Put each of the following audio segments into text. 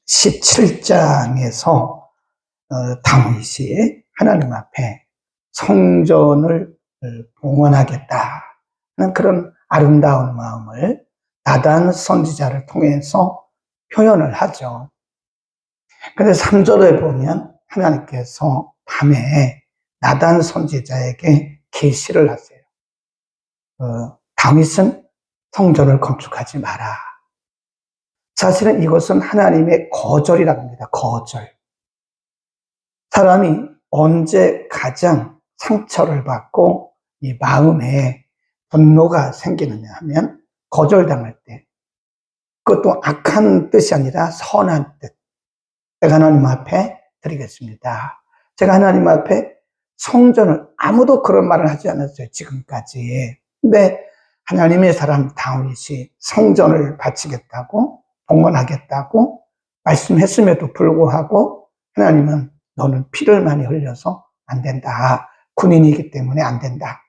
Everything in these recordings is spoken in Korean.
17장에서 다윗이 하나님 앞에 성전을 봉헌하겠다는 그런 아름다운 마음을 나단 선지자를 통해서 표현을 하죠. 그런데 3절에 보면 하나님께서 밤에 나단 선지자에게 계시를 하세요. 다윗은 성전을 건축하지 마라. 사실은 이것은 하나님의 거절이라고 합니다. 거절. 사람이 언제 가장 상처를 받고 이 마음에 분노가 생기느냐 하면 거절당할 때, 그것도 악한 뜻이 아니라 선한 뜻. 제가 하나님 앞에 드리겠습니다. 제가 하나님 앞에 성전을, 아무도 그런 말을 하지 않았어요, 지금까지. 근데 하나님의 사람 다윗이 성전을 바치겠다고, 봉헌하겠다고 말씀했음에도 불구하고 하나님은 너는 피를 많이 흘려서 안 된다. 군인이기 때문에 안 된다.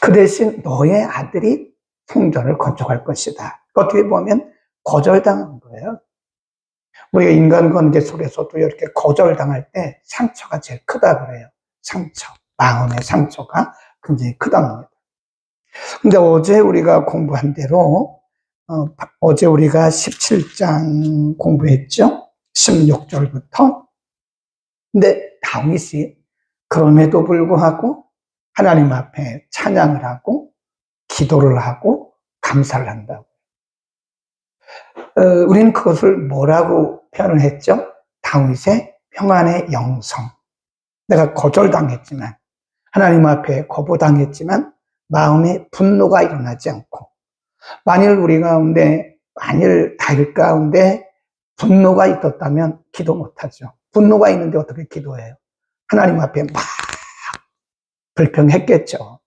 그 대신 너의 아들이 성전을 건축할 것이다. 어떻게 보면 거절당한 거예요. 우리가 인간관계 속에서도 이렇게 거절당할 때 상처가 제일 크다 그래요. 상처, 마음의 상처가 굉장히 크다는 겁니다. 근데 어제 우리가 공부한 대로 어제 우리가 17장 공부했죠. 16절부터. 근데 다윗이 그럼에도 불구하고 하나님 앞에 찬양을 하고 기도를 하고 감사를 한다고. 우리는 그것을 뭐라고 표현을 했죠? 다윗의 평안의 영성. 내가 거절당했지만, 하나님 앞에 거부당했지만 마음에 분노가 일어나지 않고, 만일 우리 가운데, 만일 다윗 가운데 분노가 있었다면 기도 못하죠. 분노가 있는데 어떻게 기도해요? 하나님 앞에 막 불평했겠죠.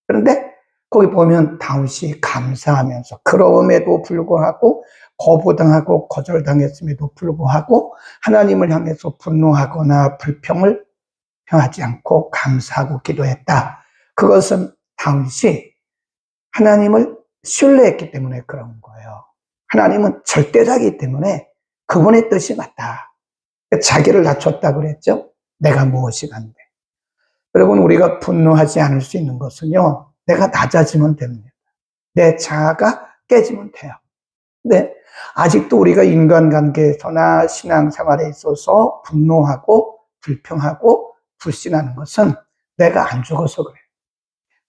그런데 거기 보면 다윗이 감사하면서, 그럼에도 불구하고 거부당하고 거절당했음에도 불구하고 하나님을 향해서 분노하거나 불평을 표하지 않고 감사하고 기도했다. 그것은 다윗이 하나님을 신뢰했기 때문에 그런 거예요. 하나님은 절대자이기 때문에 그분의 뜻이 맞다. 자기를 낮췄다 그랬죠. 내가 무엇이 간대. 여러분, 우리가 분노하지 않을 수 있는 것은요, 내가 낮아지면 됩니다. 내 자아가 깨지면 돼요. 근데 아직도 우리가 인간관계에서나 신앙생활에 있어서 분노하고 불평하고 불신하는 것은 내가 안 죽어서 그래요.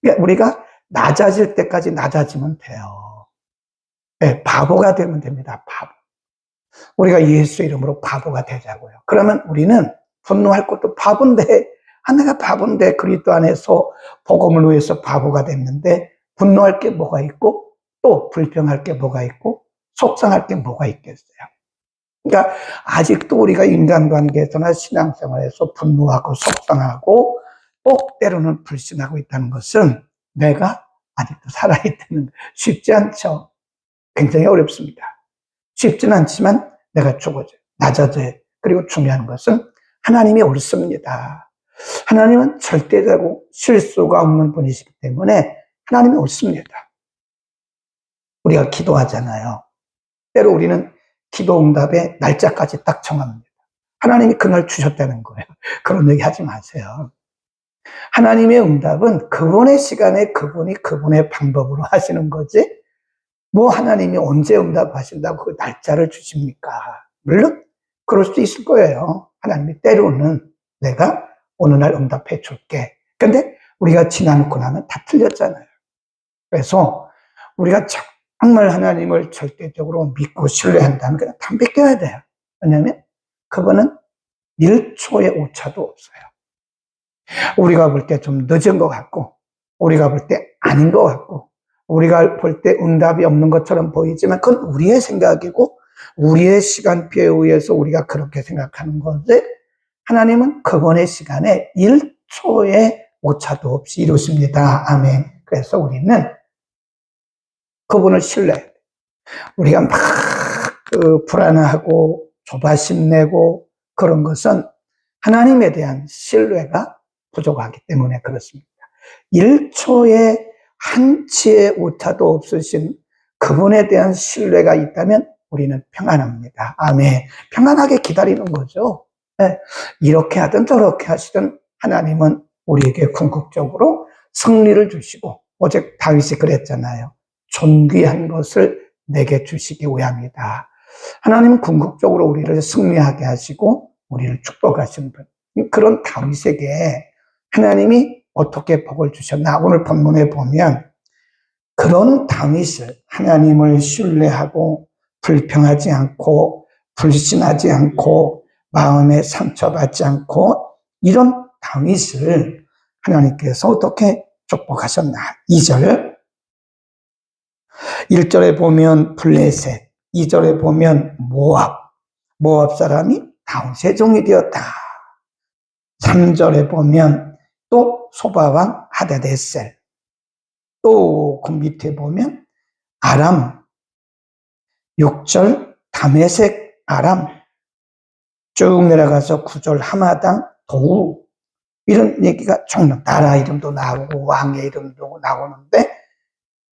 그러니까 우리가 낮아질 때까지 낮아지면 돼요. 네, 바보가 되면 됩니다. 바보. 우리가 예수 이름으로 바보가 되자고요. 그러면 우리는 분노할 것도 바본데, 내가 바본데 그리스도 안에서 복음을 위해서 바보가 됐는데 분노할 게 뭐가 있고 또 불평할 게 뭐가 있고 속상할 게 뭐가 있겠어요. 그러니까 아직도 우리가 인간관계에서나 신앙생활에서 분노하고 속상하고 또 때로는 불신하고 있다는 것은 내가 아직도 살아있다는, 쉽지 않죠. 굉장히 어렵습니다. 쉽지는 않지만 내가 죽어져요. 낮아져요. 그리고 중요한 것은 하나님이 옳습니다. 하나님은 절대자고 실수가 없는 분이시기 때문에 하나님이 옳습니다. 우리가 기도하잖아요. 때로 우리는 기도 응답의 날짜까지 딱 정합니다. 하나님이 그날 주셨다는 거예요. 그런 얘기 하지 마세요. 하나님의 응답은 그분의 시간에 그분이 그분의 방법으로 하시는 거지, 뭐 하나님이 언제 응답하신다고 그 날짜를 주십니까? 물론 그럴 수도 있을 거예요. 하나님이 때로는 내가 어느 날 응답해 줄게. 근데 우리가 지나놓고 나면 다 틀렸잖아요. 그래서 우리가 정말 하나님을 절대적으로 믿고 신뢰한다면 그냥 다 믿겨야 돼요. 왜냐하면 그분은 1초의 오차도 없어요. 우리가 볼 때 좀 늦은 것 같고, 우리가 볼 때 아닌 것 같고, 우리가 볼 때 응답이 없는 것처럼 보이지만 그건 우리의 생각이고 우리의 시간표에 의해서 우리가 그렇게 생각하는 건데, 하나님은 그분의 시간에 1초의 오차도 없이 이루십니다. 아멘. 그래서 우리는 그분을 신뢰해야 돼요. 우리가 막 불안하고 조바심 내고 그런 것은 하나님에 대한 신뢰가 부족하기 때문에 그렇습니다. 1초의 한치의 오차도 없으신 그분에 대한 신뢰가 있다면 우리는 평안합니다. 아멘. 평안하게 기다리는 거죠. 네. 이렇게 하든 저렇게 하시든 하나님은 우리에게 궁극적으로 승리를 주시고, 어제 다윗이 그랬잖아요. 존귀한 것을 내게 주시기 위함이다. 하나님은 궁극적으로 우리를 승리하게 하시고 우리를 축복하시는 분. 그런 다윗에게 하나님이 어떻게 복을 주셨나? 오늘 본문에 보면 그런 다윗을, 하나님을 신뢰하고 불평하지 않고 불신하지 않고 마음에 상처받지 않고 이런 다윗을 하나님께서 어떻게 축복하셨나? 2절 1절에 보면 블레셋, 2절에 보면 모압 사람이 다윗의 종이 되었다. 3절에 보면 또 소바왕 하다데셀, 또 그 밑에 보면 아람, 6절 다메섹 아람, 쭉 내려가서 9절 하마당 도우, 이런 얘기가 종종 나라 이름도 나오고 왕의 이름도 나오는데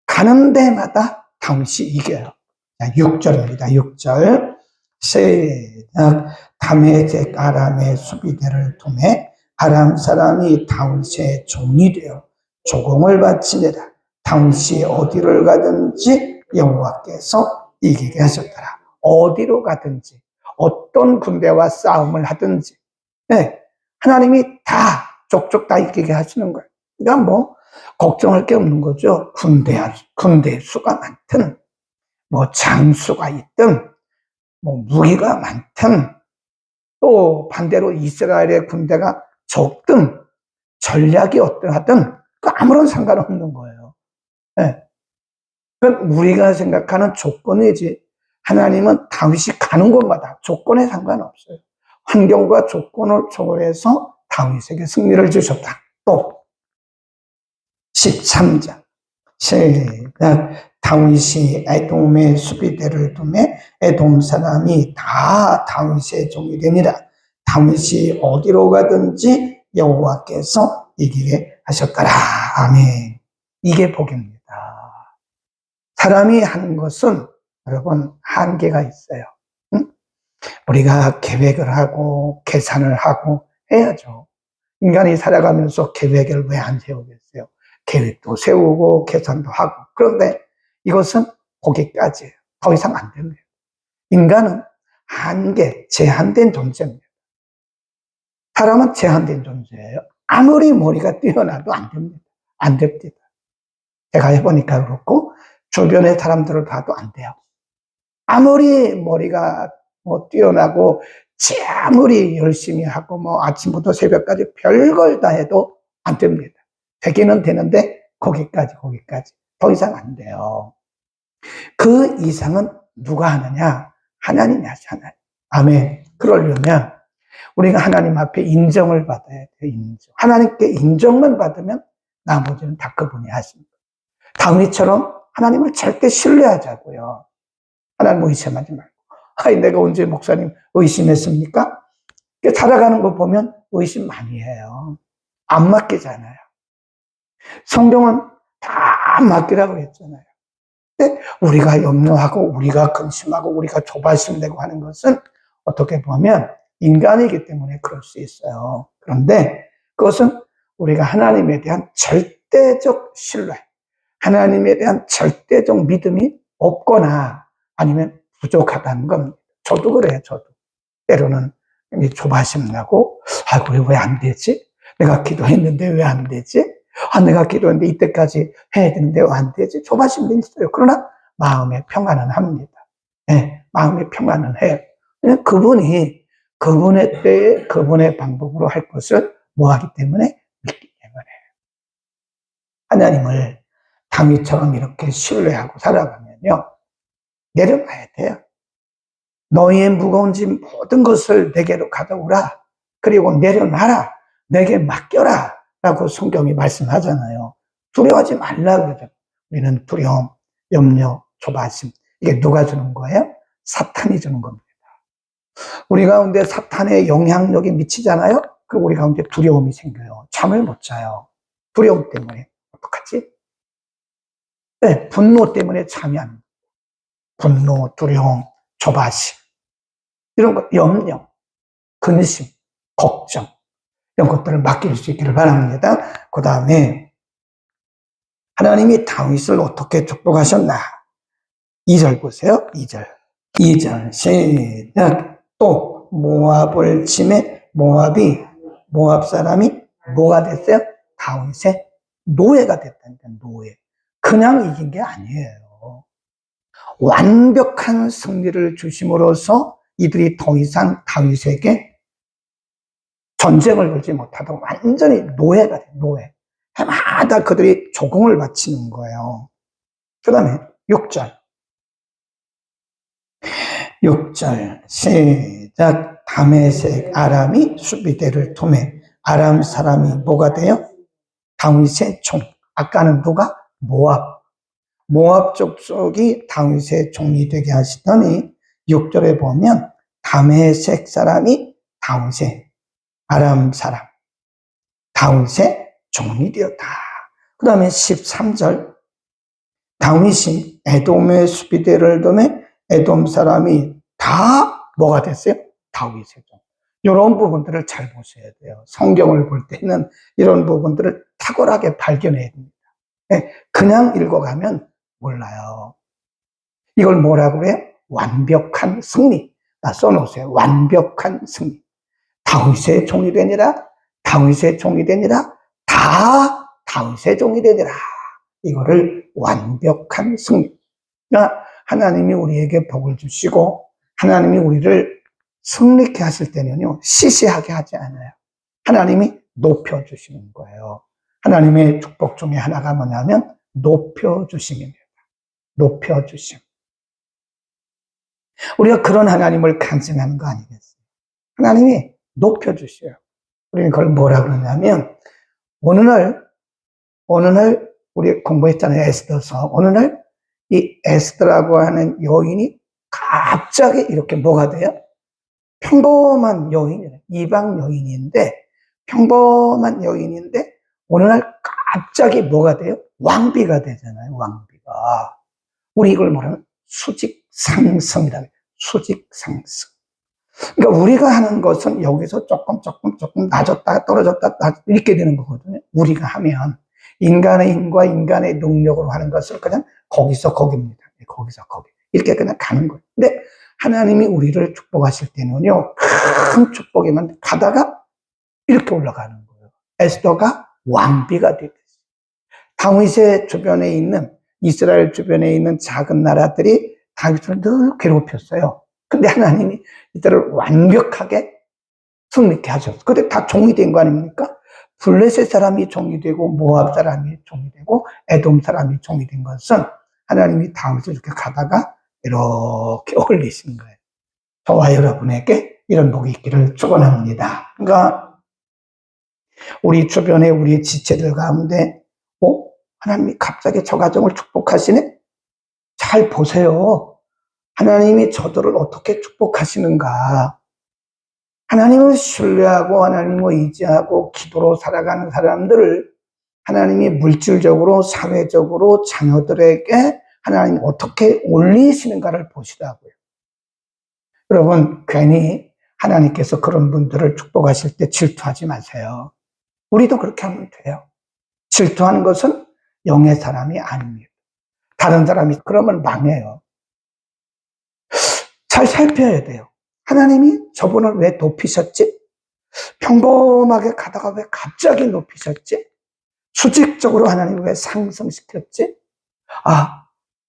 가는 데마다 다윗이 이겨요. 6절입니다. 6절 시작. 다메섹 아람의 수비대를 통해 아람 사람이 다윗의 종이 되어 조공을 바치니라. 다윗이 어디를 가든지 여호와께서 이기게 하셨더라. 어디로 가든지 어떤 군대와 싸움을 하든지, 네, 하나님이 다 족족 다 이기게 하시는 거예요. 그러니까 뭐 걱정할 게 없는 거죠. 군대 수가 많든 뭐 장수가 있든 뭐 무기가 많든 또 반대로 이스라엘의 군대가 적든 전략이 어떠하든 아무런 상관없는 거예요. 네. 그건 우리가 생각하는 조건이지, 하나님은 다윗이 가는 곳마다 조건에 상관없어요. 환경과 조건을 초월해서 다윗에게 승리를 주셨다. 또 13장 시작. 다윗이 에돔의 수비대를 두매 에돔 사람이 다 다윗의 종이 되니라. 다윗이 어디로 가든지 여호와께서 이기게 하셨더라. 아멘. 이게 복입니다. 사람이 하는 것은 여러분 한계가 있어요. 응? 우리가 계획을 하고 계산을 하고 해야죠. 인간이 살아가면서 계획을 왜 안 세우겠어요? 계획도 세우고 계산도 하고. 그런데 이것은 거기까지예요. 더 이상 안 됩니다. 인간은 한계, 제한된 존재입니다. 사람은 제한된 존재예요. 아무리 머리가 뛰어나도 안 됩니다. 안 됩니다. 제가 해보니까 그렇고 주변의 사람들을 봐도 안 돼요. 아무리 머리가 뭐 뛰어나고 아무리 열심히 하고 뭐 아침부터 새벽까지 별걸 다 해도 안 됩니다. 되기는 되는데 거기까지 더 이상 안 돼요. 그 이상은 누가 하느냐? 하나님이 하잖아요. 아멘. 그러려면 우리가 하나님 앞에 인정을 받아야 돼요. 인정. 하나님께 인정만 받으면 나머지는 다 그분이 하십니다. 다윗처럼 하나님을 절대 신뢰하자고요. 하나님 의심하지 말고. 내가 언제 목사님 의심했습니까? 살아가는 거 보면 의심 많이 해요. 안 맡기잖아요. 성경은 다 맡기라고 했잖아요. 근데 우리가 염려하고 우리가 근심하고 우리가 조바심 내고 하는 것은 어떻게 보면 인간이기 때문에 그럴 수 있어요. 그런데 그것은 우리가 하나님에 대한 절대적 신뢰, 하나님에 대한 절대적 믿음이 없거나 아니면 부족하다는 겁니다. 저도 그래요. 저도 때로는 조바심 나고 왜 안 되지? 내가 기도했는데 왜 안 되지? 내가 기도했는데 이때까지 해야 되는데 왜 안 되지? 조바심도 있어요. 그러나 마음의 평안은 합니다. 네, 마음의 평안은 해요. 그분이 그분의 때에 그분의 방법으로 할 것을 뭐하기 때문에? 믿기 때문에. 하나님을 다윗처럼 이렇게 신뢰하고 살아가면요, 내려놔야 돼요. 너희의 무거운 짐 모든 것을 내게로 가져오라. 그리고 내려놔라. 내게 맡겨라. 라고 성경이 말씀하잖아요. 두려워하지 말라 그러죠. 우리는 두려움, 염려, 조바심. 이게 누가 주는 거예요? 사탄이 주는 겁니다. 우리 가운데 사탄의 영향력이 미치잖아요? 그럼 우리 가운데 두려움이 생겨요. 잠을 못 자요. 두려움 때문에. 어떡하지? 네, 분노 때문에 잠이 안 와요. 분노, 두려움, 조바심, 이런 것, 염려, 근심, 걱정, 이런 것들을 맡길 수 있기를 바랍니다. 그 다음에 하나님이 다윗을 어떻게 축복하셨나? 2절 보세요. 2절 시작. 또 모압을 치매 모압 사람이 뭐가 됐어요? 다윗의 노예가 됐다니까. 노예. 그냥 이긴 게 아니에요. 완벽한 승리를 주심으로써 이들이 더 이상 다윗에게 전쟁을 걸지 못하도록 완전히 노예가 돼. 노예. 해마다 그들이 조공을 바치는 거예요. 그 다음에 6절 시작. 다메섹 아람이 수비대를 통해 아람 사람이 뭐가 돼요? 다윗의 종. 아까는 누가? 모압 족속이 다윗의 종이 되게 하시더니 6절에 보면 다메섹 사람이 다윗의 아람 사람 다윗의 종이 되었다. 그 다음에 13절 다윗이 에돔의 수비대를 dom에 에돔 사람이 다 뭐가 됐어요? 다윗의 종. 이런 부분들을 잘 보셔야 돼요. 성경을 볼 때는 이런 부분들을 탁월하게 발견해야 됩니다. 그냥 읽어가면 몰라요. 이걸 뭐라고 해요? 완벽한 승리. 써놓으세요. 완벽한 승리. 다윗의 종이 되니라, 다윗의 종이 되니라, 다 다윗의 종이 되니라. 이거를 완벽한 승리. 그러니까 하나님이 우리에게 복을 주시고 하나님이 우리를 승리케 하실 때는요, 시시하게 하지 않아요. 하나님이 높여주시는 거예요. 하나님의 축복 중에 하나가 뭐냐면 높여주심입니다. 높여주심. 우리가 그런 하나님을 간증하는 거 아니겠어요? 하나님이 높여주셔요. 우리는 그걸 뭐라 그러냐면 어느 날 우리 공부했잖아요. 에스더서. 어느 날 이 에스더라고 하는 여인이 갑자기 이렇게 뭐가 돼요? 평범한 여인이에요. 이방 여인인데 평범한 여인인데 어느 날 갑자기 뭐가 돼요? 왕비가 되잖아요. 왕비가. 우리 이걸 뭐라면 수직상승이라고 해요. 수직상승. 그러니까 우리가 하는 것은 여기서 조금 낮았다 떨어졌다 이렇게 되는 거거든요. 우리가 하면 인간의 힘과 인간의 능력으로 하는 것을 그냥 거기서 거기입니다. 거기서 거기 이렇게 그냥 가는 거예요. 근데 하나님이 우리를 축복하실 때는요, 큰 축복이면 가다가 이렇게 올라가는 거예요. 에스더가 왕비가 되듯이. 다윗의 주변에 있는 이스라엘 주변에 있는 작은 나라들이 다윗을 늘 괴롭혔어요. 근데 하나님이 이들을 완벽하게 승리케 하셨어요. 근데 다 종이 된 거 아닙니까? 블레셋 사람이 종이 되고 모압 사람이 종이 되고 에돔 사람이 종이 된 것은 하나님이 다윗을 이렇게 가다가 이렇게 올리신 거예요. 저와 여러분에게 이런 복이 있기를 축원합니다. 그러니까 우리 주변에 우리 지체들 가운데 하나님이 갑자기 저 가정을 축복하시네? 잘 보세요. 하나님이 저들을 어떻게 축복하시는가. 하나님을 신뢰하고 하나님을 의지하고 기도로 살아가는 사람들을 하나님이 물질적으로 사회적으로 자녀들에게 하나님 어떻게 올리시는가를 보시라고요. 여러분 괜히 하나님께서 그런 분들을 축복하실 때 질투하지 마세요. 우리도 그렇게 하면 돼요. 질투하는 것은 영의 사람이 아닙니다. 다른 사람이 그러면 망해요. 잘 살펴야 돼요. 하나님이 저분을 왜 높이셨지? 평범하게 가다가 왜 갑자기 높이셨지? 수직적으로 하나님 왜 상승시켰지?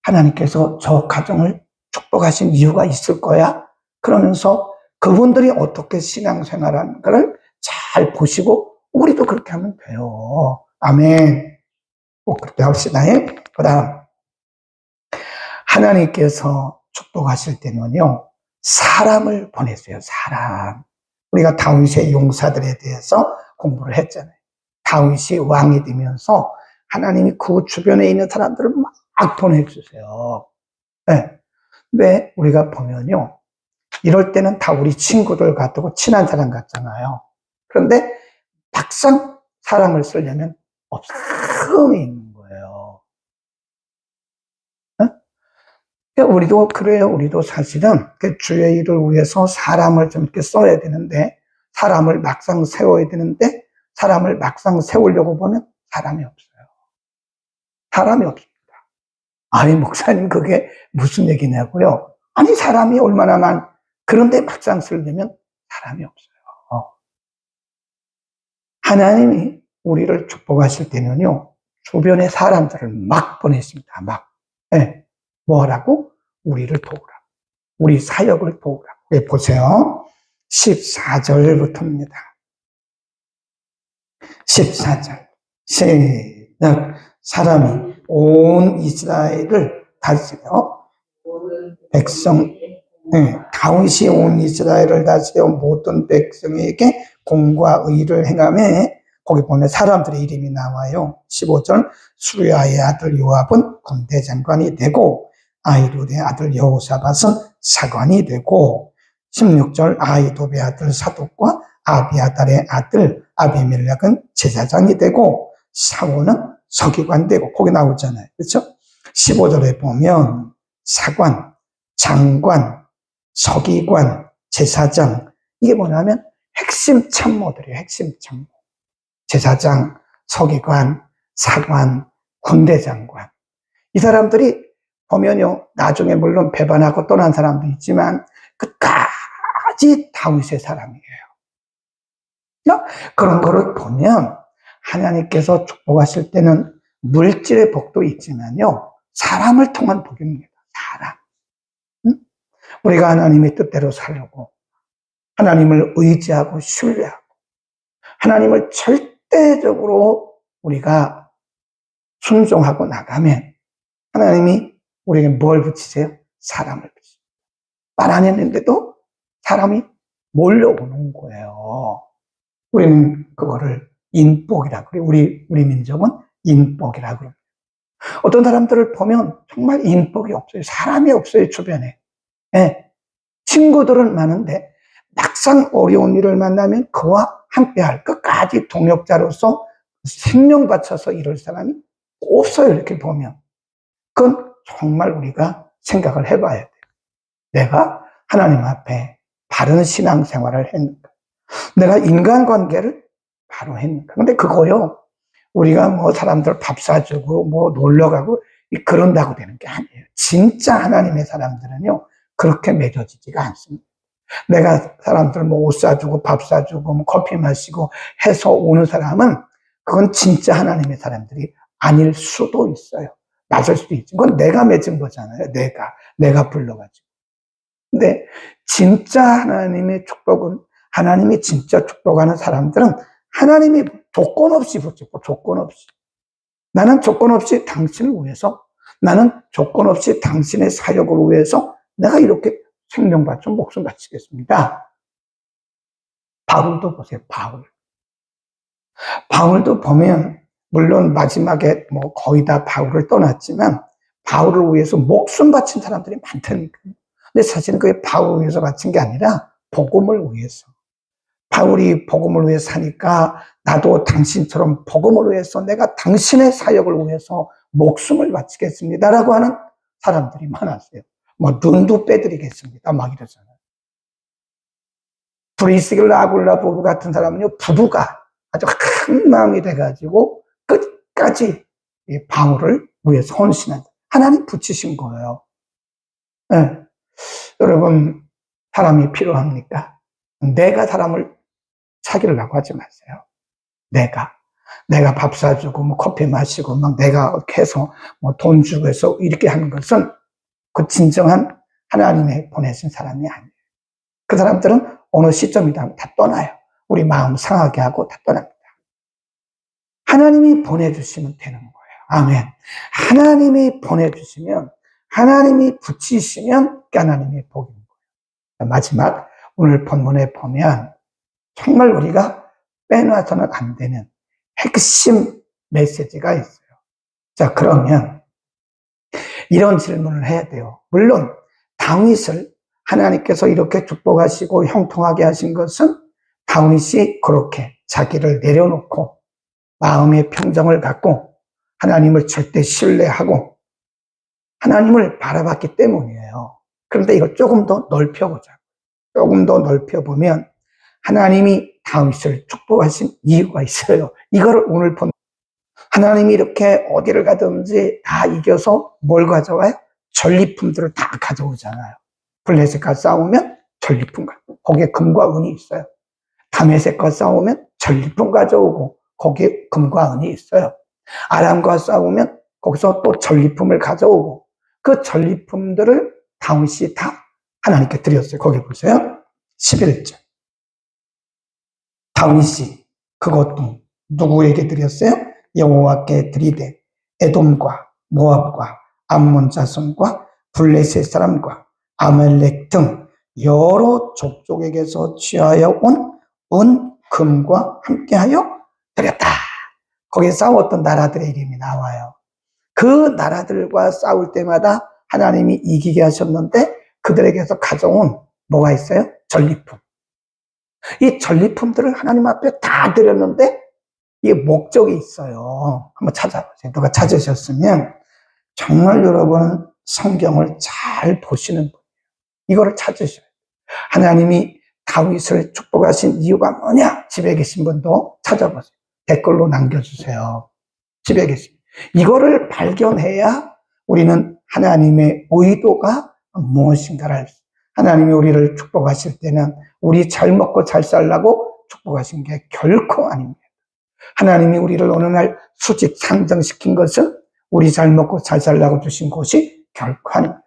하나님께서 저 가정을 축복하신 이유가 있을 거야? 그러면서 그분들이 어떻게 신앙생활하는 걸 잘 보시고 우리도 그렇게 하면 돼요. 아멘. 꼭 그렇게 합시다. 그 다음 하나님께서 축복하실 때는요, 사람을 보냈어요. 사람. 우리가 다윗의 용사들에 대해서 공부를 했잖아요. 다윗이 왕이 되면서 하나님이 그 주변에 있는 사람들을 막 보내주세요. 네. 근데 우리가 보면요, 이럴 때는 다 우리 친구들 같고 친한 사람 같잖아요. 그런데 막상 사람을 쓰려면 없음이 있는 거예요. 우리도 그래요. 우리도 사실은 주의 일을 위해서 사람을 좀 이렇게 써야 되는데, 사람을 막상 세워야 되는데, 사람을 막상 세우려고 보면 사람이 없어요. 사람이 없습니다. 아니, 목사님, 그게 무슨 얘기냐고요? 아니, 사람이 얼마나 그런데 막상 쓰려면 사람이 없어요. 하나님이 우리를 축복하실 때는요, 주변에 사람들을 막 보냈습니다. 막. 네. 뭐 하라고? 우리를 도우라고. 우리 사역을 도우라고. 네, 보세요. 14절부터입니다. 14절. 시작. 사람이 온 이스라엘을 다스려 백성, 네, 다윗이 온 이스라엘을 다스려 모든 백성에게 공과 의를 행하며, 거기 보면 사람들의 이름이 나와요. 15절. 수리아의 아들 요압은 군대 장관이 되고, 아히lud의 아들 여호사밧은 사관이 되고, 16절. 아히도베의 아들 사독과 아비아달의 아들 아비멜렉은 제사장이 되고, 사울은 서기관 되고, 거기 나오잖아요. 그렇죠? 15절에 보면 사관, 장관, 서기관, 제사장, 이게 뭐냐면 핵심 참모들이에요. 핵심 참모. 제사장, 서기관, 사관, 군대 장관. 이 사람들이 보면요, 나중에 물론 배반하고 떠난 사람도 있지만 끝까지 다윗의 사람이에요. 그런 거를 보면 하나님께서 축복하실 때는 물질의 복도 있지만요, 사람을 통한 복입니다. 사람. 우리가 하나님의 뜻대로 살려고, 하나님을 의지하고 신뢰하고, 하나님을 절대적으로 우리가 순종하고 나가면 하나님이 우리에게 뭘 붙이세요? 사람을 붙이세요. 말 안 했는데도 사람이 몰려오는 거예요. 우리는 그거를 인복이라고 그래요. 우리 민족은 인복이라고 그래요. 어떤 사람들을 보면 정말 인복이 없어요. 사람이 없어요, 주변에. 네. 친구들은 많은데 막상 어려운 일을 만나면 그와 함께할, 끝까지 동역자로서 생명 바쳐서 이룰 사람이 없어요. 이렇게 보면 그건 정말 우리가 생각을 해봐야 돼요. 내가 하나님 앞에 바른 신앙생활을 했는가, 내가 인간관계를 바로 했는가. 근데 그거요, 우리가 뭐 사람들 밥 사주고 뭐 놀러가고 그런다고 되는 게 아니에요. 진짜 하나님의 사람들은요, 그렇게 맺어지지가 않습니다. 내가 사람들 뭐 옷 사주고 밥 사주고 뭐 커피 마시고 해서 오는 사람은 그건 진짜 하나님의 사람들이 아닐 수도 있어요. 맞을 수도 있지. 그건 내가 맺은 거잖아요. 내가 불러가지고. 근데 진짜 하나님의 축복은, 하나님이 진짜 축복하는 사람들은 하나님이 조건 없이 붙잡고, 조건 없이. 나는 조건 없이 당신을 위해서, 나는 조건 없이 당신의 사역을 위해서 내가 이렇게 생명 바쳐 목숨 바치겠습니다. 바울도 보세요. 바울도 보면 물론 마지막에 뭐 거의 다 바울을 떠났지만 바울을 위해서 목숨 바친 사람들이 많다니까요. 근데 사실은 그게 바울을 위해서 바친 게 아니라 복음을 위해서. 바울이 복음을 위해서 사니까 나도 당신처럼 복음을 위해서, 내가 당신의 사역을 위해서 목숨을 바치겠습니다라고 하는 사람들이 많았어요. 뭐 눈도 빼드리겠습니다 막 이러잖아요. 브리스길라 아굴라 부부 같은 사람은요, 부부가 아주 큰 마음이 돼가지고 끝까지 이 바울을 위해서 헌신한, 하나님 붙이신 거예요. 네. 여러분, 사람이 필요합니까? 내가 사람을 사귀려고 하지 마세요. 내가 밥 사주고 뭐 커피 마시고 막 내가 해서 뭐 돈 주고 해서 이렇게 하는 것은 그 진정한 하나님의 보내신 사람이 아니에요. 그 사람들은 어느 시점이다 다 떠나요. 우리 마음 상하게 하고 다 떠납니다. 하나님이 보내주시면 되는 거예요. 아멘. 하나님이 보내주시면, 하나님이 붙이시면 하나님의 복인 거예요. 마지막 오늘 본문에 보면 정말 우리가 빼놔서는 안 되는 핵심 메시지가 있어요. 자, 그러면 이런 질문을 해야 돼요. 물론 다윗을 하나님께서 이렇게 축복하시고 형통하게 하신 것은 다윗이 그렇게 자기를 내려놓고 마음의 평정을 갖고 하나님을 절대 신뢰하고 하나님을 바라봤기 때문이에요. 그런데 이걸 조금 더 넓혀보자. 조금 더 넓혀보면 하나님이 다윗을 축복하신 이유가 있어요. 이거를 오늘 본 하나님이 이렇게 어디를 가든지 다 이겨서 뭘 가져와요? 전리품들을 다 가져오잖아요. 블레셋과 싸우면 전리품 가져오고 거기에 금과 은이 있어요. 다메섹과 싸우면 전리품 가져오고 거기에 금과 은이 있어요. 아람과 싸우면 거기서 또 전리품을 가져오고 그 전리품들을 다윗이 다 하나님께 드렸어요. 거기 보세요. 11절. 다윗이 그것도 누구에게 드렸어요? 여호와께 드리되 에돔과 모압과 암몬 자손과 블레셋 사람과 아멜렉 등 여러 족족에게서 취하여 온 은, 금과 함께하여 드렸다. 거기에 싸웠던 나라들의 이름이 나와요. 그 나라들과 싸울 때마다 하나님이 이기게 하셨는데 그들에게서 가져온 뭐가 있어요? 전리품. 이 전리품들을 하나님 앞에 다 드렸는데 이게 목적이 있어요. 한번 찾아보세요. 누가 찾으셨으면 정말 여러분은 성경을 잘 보시는 분이에요. 이거를 찾으셔야 돼요. 하나님이 다윗을 축복하신 이유가 뭐냐? 집에 계신 분도 찾아보세요. 댓글로 남겨주세요. 집에 계신 분. 이거를 발견해야 우리는 하나님의 의도가 무엇인가를 알 수 있어요. 하나님이 우리를 축복하실 때는 우리 잘 먹고 잘 살라고 축복하신 게 결코 아닙니다. 하나님이 우리를 어느 날 수직 상승시킨 것은 우리 잘 먹고 잘 살라고 주신 것이 결코 아닙니다.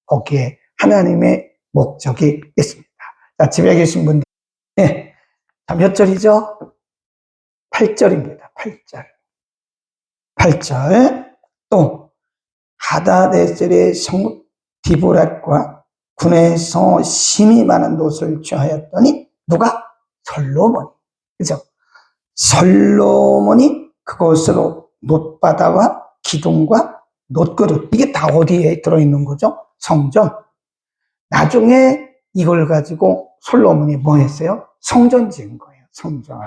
거기에 하나님의 목적이 있습니다. 자, 집에 계신 분들, 네. 자, 몇 절이죠? 8절입니다. 8절. 8절. 또, 하다데셀의 성 디보랏과 군에서 심히 많은 돛을 취하였더니, 누가? 솔로몬. 그죠? 솔로몬이 그것으로 놋바다와 기둥과 놋그릇, 이게 다 어디에 들어있는 거죠? 성전. 나중에 이걸 가지고 솔로몬이 뭐 했어요? 성전 지은 거예요. 성전.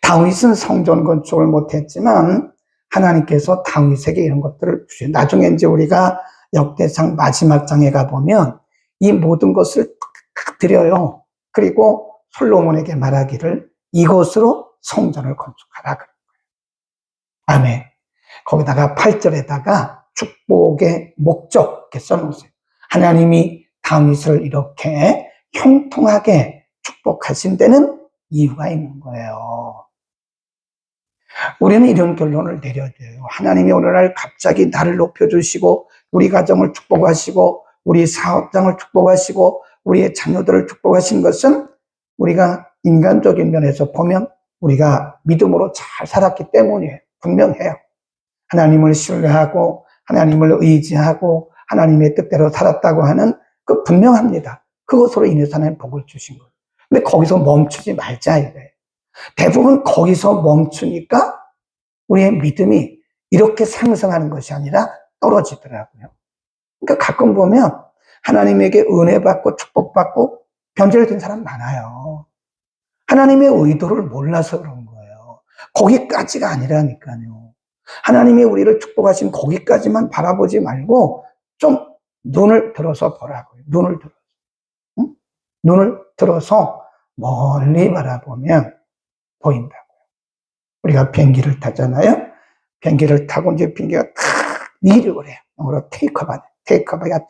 다윗은 성전 건축을 못했지만 하나님께서 다윗에게 이런 것들을 주셔요. 나중에 이제 우리가 역대상 마지막 장에 가보면 이 모든 것을 드려요. 그리고 솔로몬에게 말하기를 이것으로 성전을 건축하라. 아멘. 거기다가 8절에다가 축복의 목적 이렇게 써놓으세요. 하나님이 다윗을 이렇게 형통하게 축복하신 데는 이유가 있는 거예요. 우리는 이런 결론을 내려야 돼요. 하나님이 오늘날 갑자기 나를 높여주시고 우리 가정을 축복하시고 우리 사업장을 축복하시고 우리의 자녀들을 축복하신 것은 우리가 인간적인 면에서 보면 우리가 믿음으로 잘 살았기 때문이에요. 분명해요. 하나님을 신뢰하고 하나님을 의지하고 하나님의 뜻대로 살았다고 하는 그 분명합니다. 그것으로 인해서 하나님 복을 주신 거예요. 근데 거기서 멈추지 말자 이거예요. 대부분 거기서 멈추니까 우리의 믿음이 이렇게 상승하는 것이 아니라 떨어지더라고요. 그러니까 가끔 보면 하나님에게 은혜 받고 축복받고 변절된 사람 많아요. 하나님의 의도를 몰라서 그런 거예요. 거기까지가 아니라니까요. 하나님이 우리를 축복하신 거기까지만 바라보지 말고 좀 눈을 들어서 보라고요. 눈을 들어서. 응? 눈을 들어서 멀리 바라보면 보인다고요. 우리가 비행기를 타잖아요. 비행기를 타고 이제 비행기가 탁 이륙을 해요. 영어로 테이크업하네. 테이크업가 쫙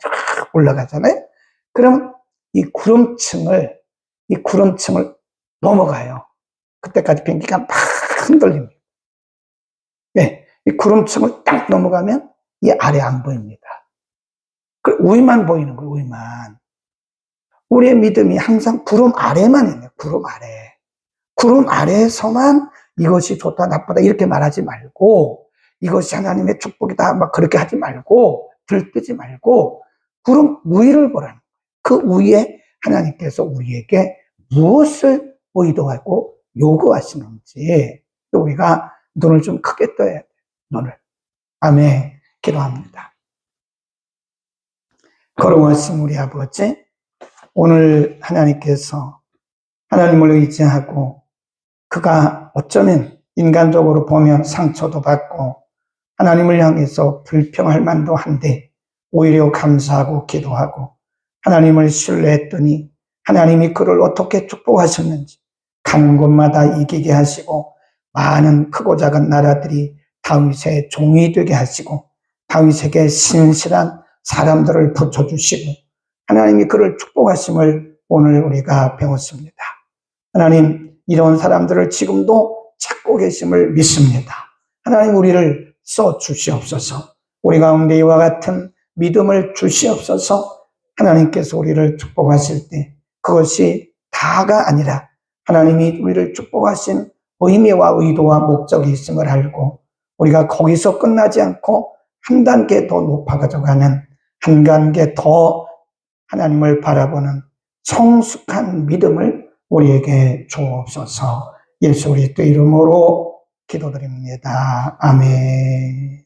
올라가잖아요. 그럼 이 구름층을 넘어가요. 그때까지 비행기가 막 흔들립니다. 네, 이 구름층을 딱 넘어가면 이 아래 안 보입니다. 그 위만 보이는 거예요. 위만. 우리의 믿음이 항상 구름 아래만 있네요. 구름 아래. 구름 아래에서만 이것이 좋다 나쁘다 이렇게 말하지 말고 이것이 하나님의 축복이다 막 그렇게 하지 말고 들뜨지 말고 구름 위를 보라는 거예요. 그 위에 하나님께서 우리에게 무엇을 의도하고 요구하시는지 우리가 눈을 좀 크게 떠야 돼요. 눈을. 아멘. 기도합니다. 거룩하신 우리 아버지, 오늘 하나님께서 하나님을 의지하고 그가 어쩌면 인간적으로 보면 상처도 받고 하나님을 향해서 불평할 만도 한데 오히려 감사하고 기도하고 하나님을 신뢰했더니 하나님이 그를 어떻게 축복하셨는지 가는 곳마다 이기게 하시고 많은 크고 작은 나라들이 다윗의 종이 되게 하시고 다윗에게 신실한 사람들을 붙여주시고 하나님이 그를 축복하심을 오늘 우리가 배웠습니다. 하나님, 이런 사람들을 지금도 찾고 계심을 믿습니다. 하나님, 우리를 써 주시옵소서. 우리 가운데 이와 같은 믿음을 주시옵소서. 하나님께서 우리를 축복하실 때 그것이 다가 아니라 하나님이 우리를 축복하신 의미와 의도와 목적이 있음을 알고 우리가 거기서 끝나지 않고 한 단계 더 높아가져가는, 한 단계 더 하나님을 바라보는 성숙한 믿음을 우리에게 주옵소서. 예수 그리스도 이름으로 기도드립니다. 아멘.